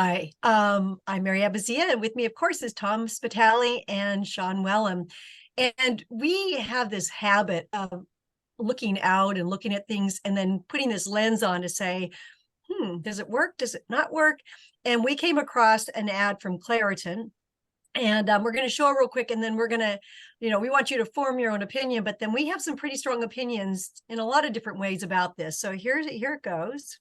Hi, I'm Mary Abazia, and with me, of course, is Tom Spitali and Sean Wellham. And we have this habit of looking out and looking at things and then putting this lens on to say, does it work? Does it not work? And we came across an ad from Claritin. And we're going to show it real quick, and then we're going to, we want you to form your own opinion, but then we have some pretty strong opinions in a lot of different ways about this. So here it goes.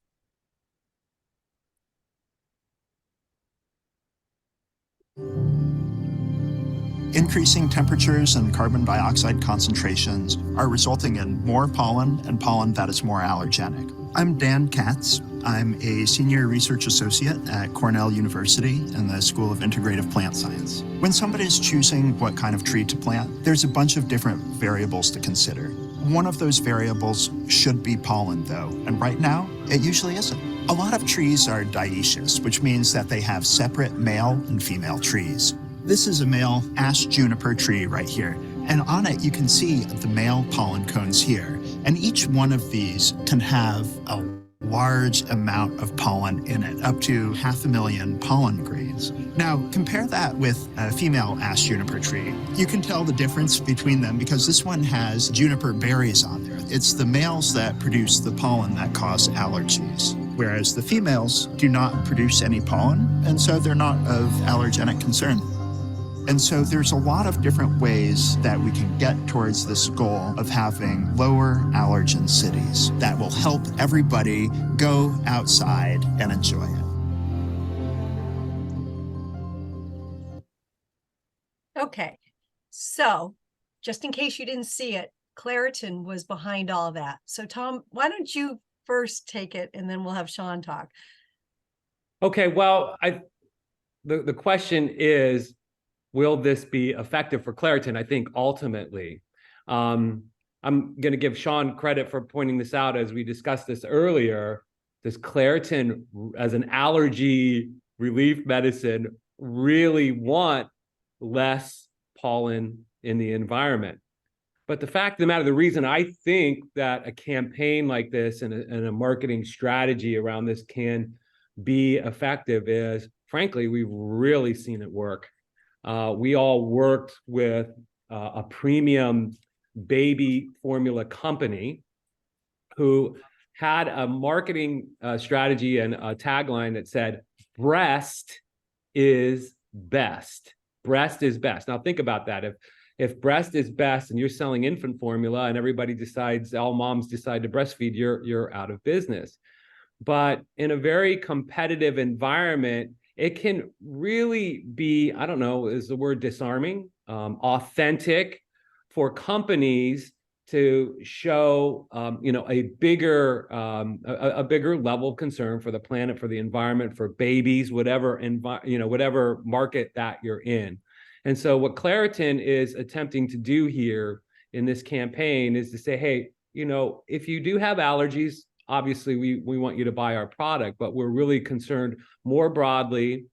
Increasing temperatures and carbon dioxide concentrations are resulting in more pollen and pollen that is more allergenic. I'm Dan Katz. I'm a senior research associate at Cornell University in the School of Integrative Plant Science. When somebody's choosing what kind of tree to plant, there's a bunch of different variables to consider. One of those variables should be pollen, though, and right now, it usually isn't. A lot of trees are dioecious, which means that they have separate male and female trees. This is a male ash juniper tree right here, and on it you can see the male pollen cones here, and each one of these can have a large amount of pollen in it, up to 500,000 pollen grains. Now, compare that with a female ash juniper tree. You can tell the difference between them because this one has juniper berries on there. It's the males that produce the pollen that cause allergies, whereas the females do not produce any pollen, and so they're not of allergenic concern. And so there's a lot of different ways that we can get towards this goal of having lower allergen cities that will help everybody go outside and enjoy it. Okay, so just in case you didn't see it, Claritin was behind all of that. So Tom, why don't you first take it and then we'll have Sean talk. Okay, well, the question is, will this be effective for Claritin? I think ultimately, I'm going to give Sean credit for pointing this out as we discussed this earlier. Does Claritin, as an allergy relief medicine, really want less pollen in the environment? But the fact of the matter, the reason I think that a campaign like this and a marketing strategy around this can be effective is, frankly, we've really seen it work. We all worked with a premium baby formula company who had a marketing strategy and a tagline that said, breast is best. Breast is best. Now think about that. If breast is best and you're selling infant formula and everybody decides, all moms decide to breastfeed, you're out of business. But in a very competitive environment, it can really be, I don't know, is the word disarming, authentic for companies to show, a bigger level of concern for the planet, for the environment, for babies, whatever market that you're in. And so what Claritin is attempting to do here in this campaign is to say, hey, if you do have allergies, obviously we want you to buy our product, but we're really concerned more broadly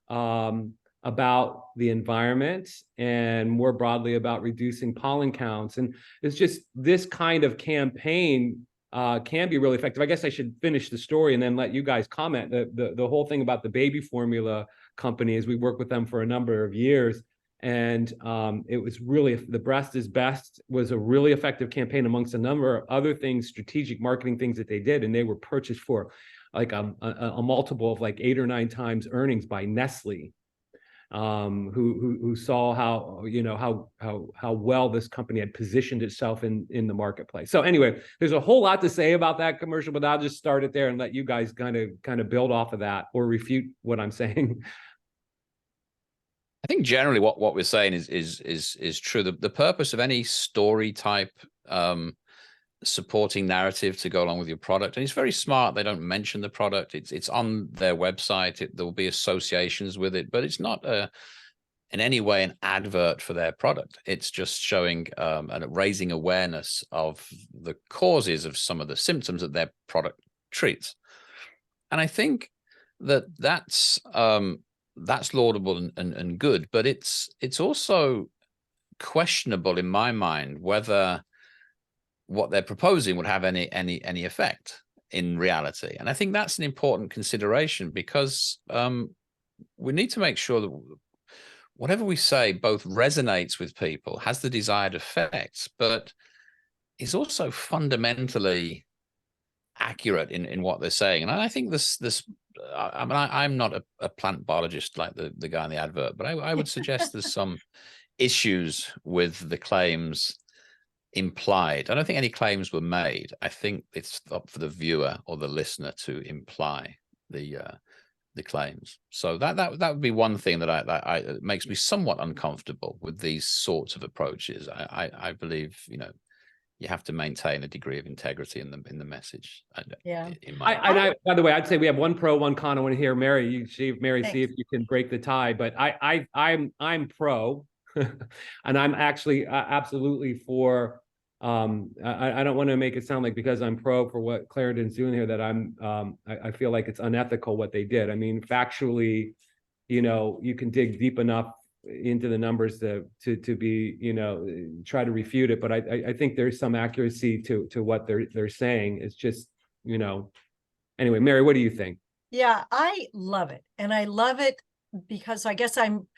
about the environment and more broadly about reducing pollen counts. And it's just this kind of campaign can be really effective. I guess I should finish the story and then let you guys comment. The whole thing about the baby formula company is we worked with them for a number of years. And it was really, the breast is best was a really effective campaign amongst a number of other things, strategic marketing things that they did. And they were purchased for like a multiple of like 8 or 9 times earnings by Nestle, who saw how well this company had positioned itself in the marketplace. So anyway, there's a whole lot to say about that commercial, but I'll just start it there and let you guys kind of build off of that or refute what I'm saying. I think generally what we're saying is true. The purpose of any story type supporting narrative to go along with your product, and it's very smart. They don't mention the product. It's on their website. There will be associations with it, but it's not in any way an advert for their product. It's just showing and raising awareness of the causes of some of the symptoms that their product treats. And I think that's laudable and good, but it's also questionable in my mind whether what they're proposing would have any effect. in reality. And I think that's an important consideration, because we need to make sure that whatever we say both resonates with people, has the desired effects, but is also fundamentally accurate in what they're saying. And I think I mean, I'm not a plant biologist like the guy in the advert, but I would suggest there's some issues with the claims implied. I don't think any claims were made. I think it's up for the viewer or the listener to imply the claims. So that would be one thing that it makes me somewhat uncomfortable with these sorts of approaches. I believe, you know, you have to maintain a degree of integrity in the message. Yeah. By the way, I'd say we have one pro, one con. I want to hear Mary. See Thanks. if you can break the tie. But I'm pro, and I'm actually absolutely for. I don't want to make it sound like because I'm pro for what Claritin's doing here that I feel like it's unethical what they did. I mean, factually, you know, you can dig deep enough into the numbers to be, you know, try to refute it, but I think there's some accuracy to what they're saying. It's just, you know, anyway. Mary, what do you think? Yeah, I love it, and I love it because I guess I'm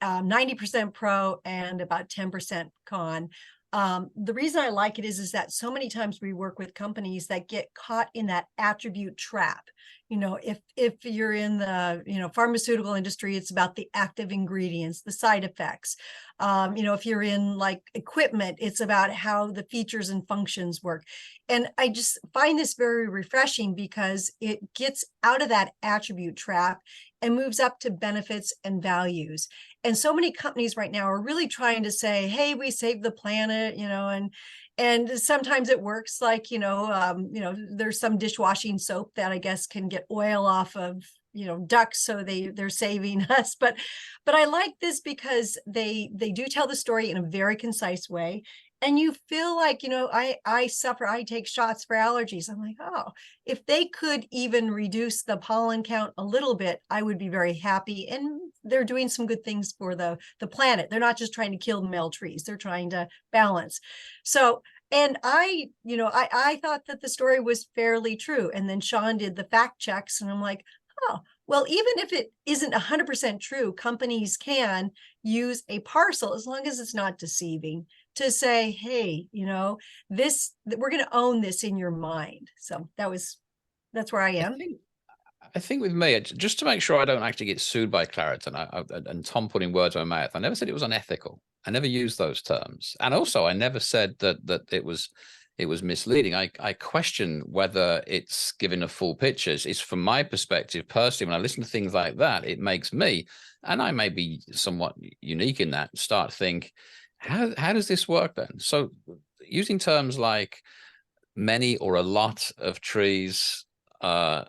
90% pro and about 10% con. The reason I like it is that so many times we work with companies that get caught in that attribute trap. You know, if you're in the, you know, pharmaceutical industry, it's about the active ingredients, the side effects. You know, if you're in like equipment, it's about how the features and functions work. And I just find this very refreshing because it gets out of that attribute trap and moves up to benefits and values. And so many companies right now are really trying to say, hey, we saved the planet, you know, and sometimes it works, like, you know, there's some dishwashing soap that I guess can get oil off of, you know, ducks, so they're saving us. But I like this because they do tell the story in a very concise way. And you feel like, you know, I take shots for allergies. I'm like, oh, if they could even reduce the pollen count a little bit, I would be very happy. And they're doing some good things for the planet. They're not just trying to kill male trees. They're trying to balance. So, and I thought that the story was fairly true. And then Sean did the fact checks, and I'm like, oh, well, even if it isn't 100% true, companies can use a parcel, as long as it's not deceiving, to say, hey, you know, we're going to own this in your mind. So that's where I am. I think with me, just to make sure I don't actually get sued by Claritin, and Tom putting words in my mouth, I never said it was unethical. I never used those terms. And also I never said that it was misleading. I question whether it's giving a full picture. It's from my perspective personally, when I listen to things like that, it makes me, and I may be somewhat unique in that, start to think, how does this work then? So using terms like many or a lot of trees are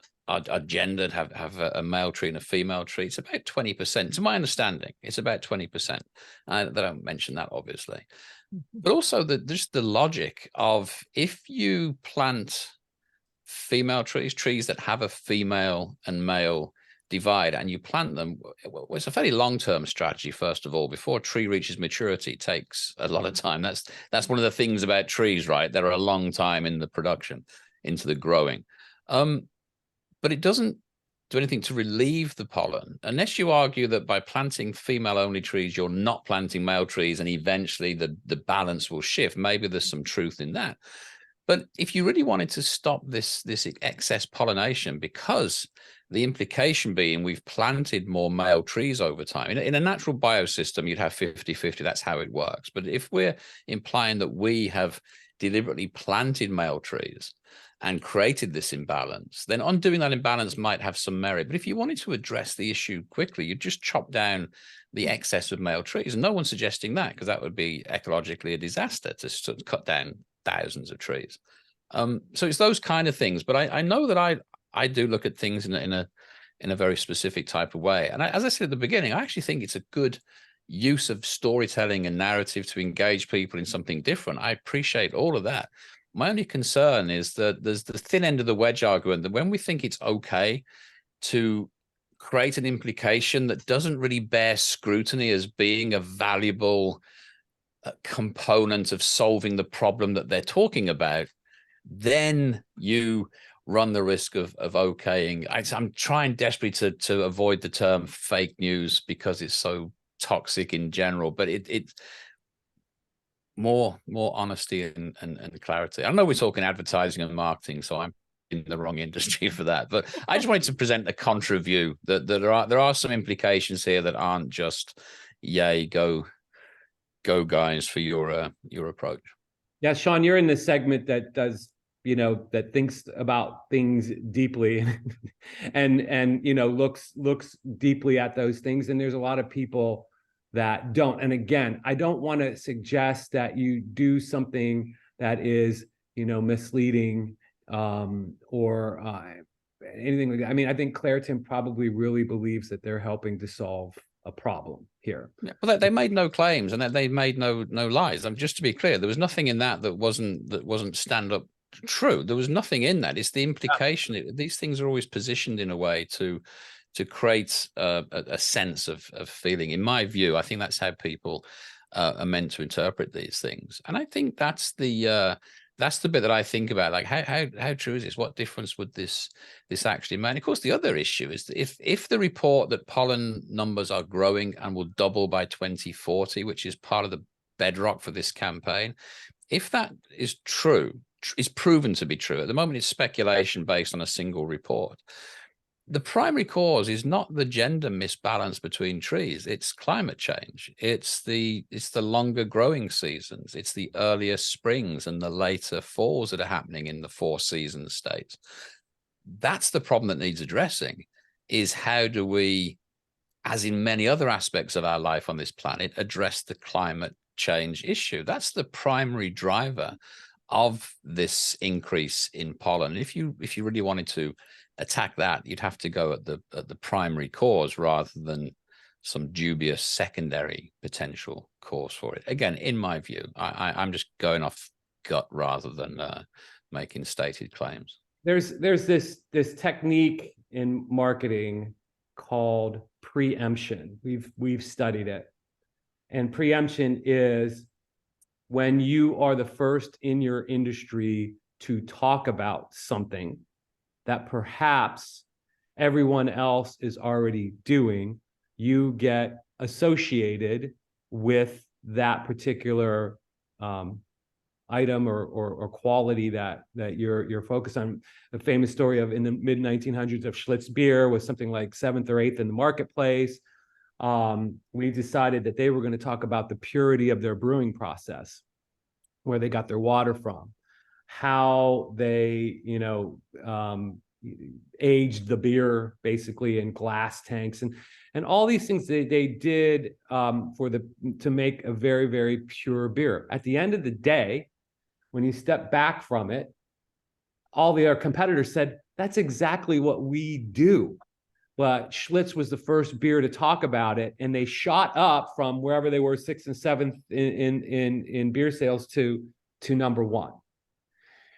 gendered, have a male tree and a female tree. It's about 20%. To my understanding, it's about 20%. They don't mention that, obviously. But also just the logic of, if you plant female trees that have a female and male divide, and you plant them, well, it's a fairly long-term strategy. First of all, before a tree reaches maturity, it takes a lot of time. That's one of the things about trees, right? They're a long time in the production, into the growing. But it doesn't do anything to relieve the pollen, unless you argue that by planting female-only trees, you're not planting male trees, and eventually the balance will shift. Maybe there's some truth in that. But if you really wanted to stop this excess pollination, because the implication being we've planted more male trees over time. In a natural biosystem, you'd have 50-50. That's how it works. But if we're implying that we have deliberately planted male trees and created this imbalance, then undoing that imbalance might have some merit. But if you wanted to address the issue quickly, you'd just chop down the excess of male trees. And no one's suggesting that, because that would be ecologically a disaster to sort of cut down thousands of trees. So it's those kind of things. But I know that I do look at things in a very specific type of way. And as I said at the beginning, I actually think it's a good use of storytelling and narrative to engage people in something different. I appreciate all of that. My only concern is that there's the thin end of the wedge argument, that when we think it's okay to create an implication that doesn't really bear scrutiny as being a valuable component of solving the problem that they're talking about, then you run the risk of okaying. I'm trying desperately to avoid the term fake news because it's so toxic in general, but it's more honesty and clarity. I know we're talking advertising and marketing, so I'm in the wrong industry for that, but I just wanted to present a contra view that there are some implications here that aren't just yay, go guys for your approach. Yeah, Sean, you're in this segment that does, that thinks about things deeply and looks deeply at those things. And there's a lot of people that don't. And again, I don't want to suggest that you do something that is, misleading or anything like that. I mean, I think Claritin probably really believes that they're helping to solve a problem here. Yeah, well, they made no claims and that they made no lies. Just to be clear, there was nothing in that wasn't stand up true. There was nothing in that. It's the implication. These things are always positioned in a way to create a sense of feeling. In my view, I think that's how people are meant to interpret these things. And I think that's the bit that I think about, like how true is this? What difference would this actually make? And of course, the other issue is that if the report that pollen numbers are growing and will double by 2040, which is part of the bedrock for this campaign, if that is true, is proven to be true, at the moment it's speculation based on a single report. The primary cause is not the gender misbalance between trees. It's climate change. It's the longer growing seasons. It's the earlier springs and the later falls that are happening in the 4 season states. That's the problem that needs addressing, is how do we, as in many other aspects of our life on this planet, address the climate change issue? That's the primary driver of this increase in pollen. And if you really wanted to attack that, you'd have to go at the primary cause rather than some dubious secondary potential cause for it. Again, in my view, I'm just going off gut rather than making stated claims. There's this technique in marketing called preemption. We've studied it, and preemption is when you are the first in your industry to talk about something that perhaps everyone else is already doing, you get associated with that particular item or quality that you're focused on. The famous story of in the mid 1900s of Schlitz beer was something like 7th or 8th in the marketplace. We decided that they were going to talk about the purity of their brewing process, where they got their water from, how they, aged the beer basically in glass tanks and all these things they did to make a very, very pure beer. At the end of the day, when you step back from it, all the other competitors said, that's exactly what we do. But Schlitz was the first beer to talk about it, and they shot up from wherever they were 6th and 7th in beer sales to number 1.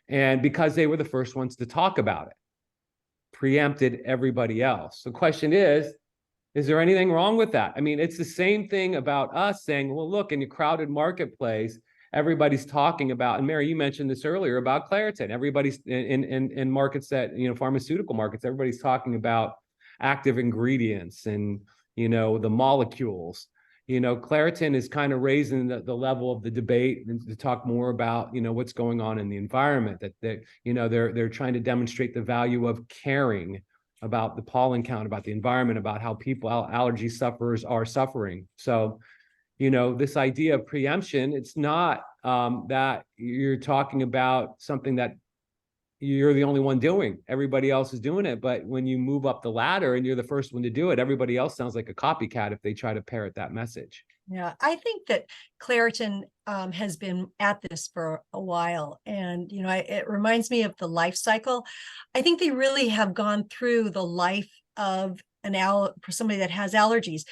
And because they were the first ones to talk about it, preempted everybody else. The question is there anything wrong with that? I mean, it's the same thing about us saying, well, look, in your crowded marketplace, everybody's talking about, and Mary, you mentioned this earlier about Claritin. Everybody's in markets that, pharmaceutical markets, everybody's talking about active ingredients and, the molecules. Claritin is kind of raising the level of the debate and to talk more about, what's going on in the environment, that they're trying to demonstrate the value of caring about the pollen count, about the environment, about how allergy sufferers are suffering. So, this idea of preemption, it's not that you're talking about something that you're the only one doing. Everybody else is doing it. But when you move up the ladder and you're the first one to do it, everybody else sounds like a copycat if they try to parrot that message. Yeah, I think that Claritin has been at this for a while. And, it reminds me of the life cycle. I think they really have gone through the life of for somebody that has allergies.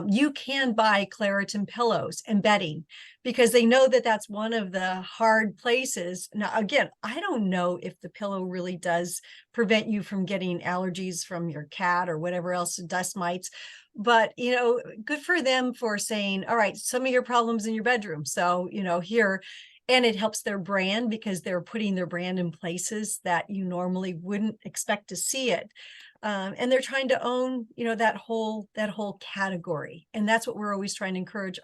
You can buy Claritin pillows and bedding because they know that that's one of the hard places. Now, again, I don't know if the pillow really does prevent you from getting allergies from your cat or whatever else, dust mites. But, good for them for saying, all right, some of your problems in your bedroom. So, here. And it helps their brand because they're putting their brand in places that you normally wouldn't expect to see it. And they're trying to own, that whole category. And that's what we're always trying to encourage,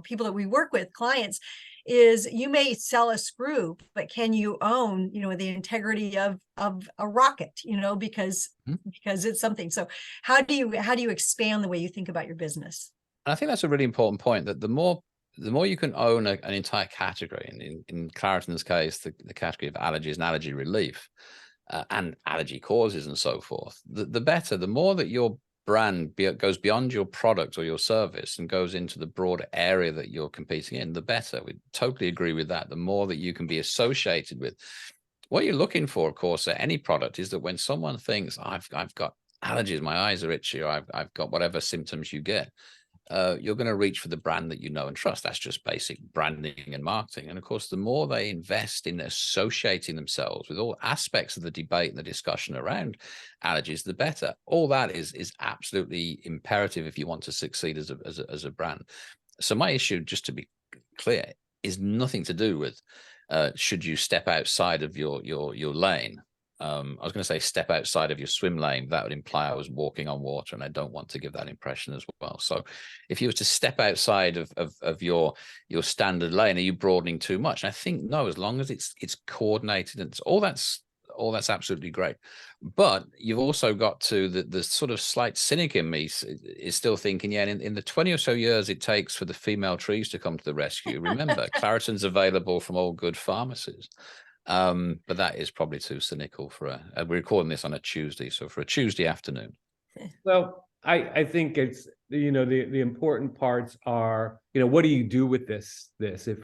people that we work with, clients, is you may sell a screw, but can you own, the integrity of a rocket, because it's something. So how do you expand the way you think about your business? I think that's a really important point, that the more you can own an entire category, and in Claritin's case, the category of allergies and allergy relief, and allergy causes and so forth, the better. The more that your brand goes beyond your product or your service and goes into the broader area that you're competing in, the better. We totally agree with that. The more that you can be associated with. What you're looking for, of course, at any product is that when someone thinks, I've got allergies, my eyes are itchy, or I've got whatever symptoms you get, you're going to reach for the brand that you know and trust. That's just basic branding and marketing. And of course, the more they invest in associating themselves with all aspects of the debate and the discussion around allergies, the better. All that is absolutely imperative if you want to succeed as a brand. So my issue, just to be clear, is nothing to do with should you step outside of your lane. I was going to say step outside of your swim lane. That would imply I was walking on water, and I don't want to give that impression as well. So if you were to step outside of your standard lane, are you broadening too much? And I think no, as long as it's coordinated, and it's all that's absolutely great. But you've also got to the sort of slight cynic in me is still thinking, yeah, in the 20 or so years it takes for the female trees to come to the rescue. Remember, Claritin's available from all good pharmacies. But that is probably too cynical for we're recording this on a Tuesday, so for a Tuesday afternoon. Well, I think it's, the important parts are, what do you do with this? If,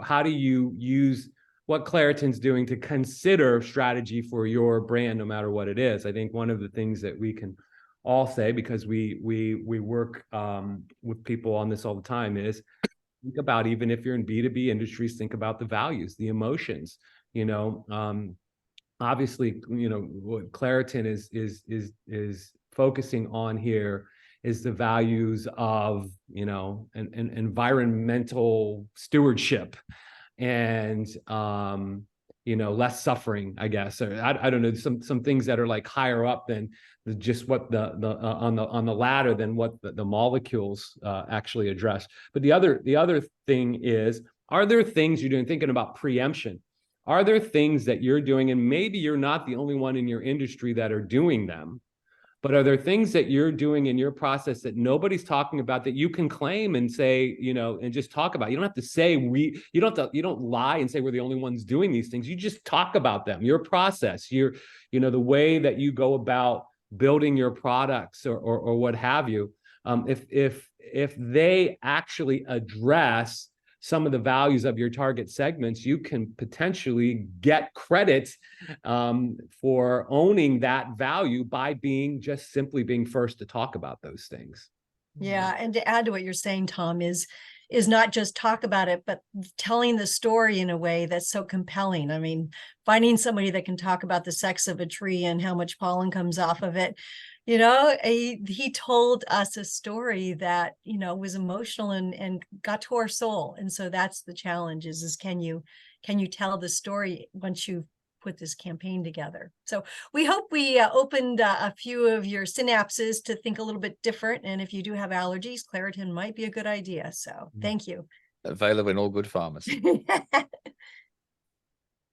how do you use what Claritin's doing to consider strategy for your brand, no matter what it is? I think one of the things that we can all say, because we work with people on this all the time, is think about, even if you're in B2B industries, think about the values, the emotions. Obviously, what Claritin is focusing on here is the values of, an environmental stewardship and, less suffering, I guess. Or I don't know, some things that are like higher up than just what on the ladder than what the molecules actually address. But the other thing is, are there things you're doing, thinking about preemption? Are there things that you're doing, and maybe you're not the only one in your industry that are doing them, but are there things that you're doing in your process that nobody's talking about that you can claim and say, and just talk about? You don't have to say you don't lie and say we're the only ones doing these things. You just talk about them, your process, the way that you go about building your products or what have you. If they actually address some of the values of your target segments, you can potentially get credit for owning that value by simply being first to talk about those things. Yeah, and to add to what you're saying, Tom, is not just talk about it, but telling the story in a way that's so compelling. I mean, finding somebody that can talk about the sex of a tree and how much pollen comes off of it. He told us a story that, was emotional and got to our soul. And so that's the challenge is can you tell the story once you've put this campaign together? So we hope we opened a few of your synapses to think a little bit different. And if you do have allergies, Claritin might be a good idea. So thank you. Available in all good pharmacies.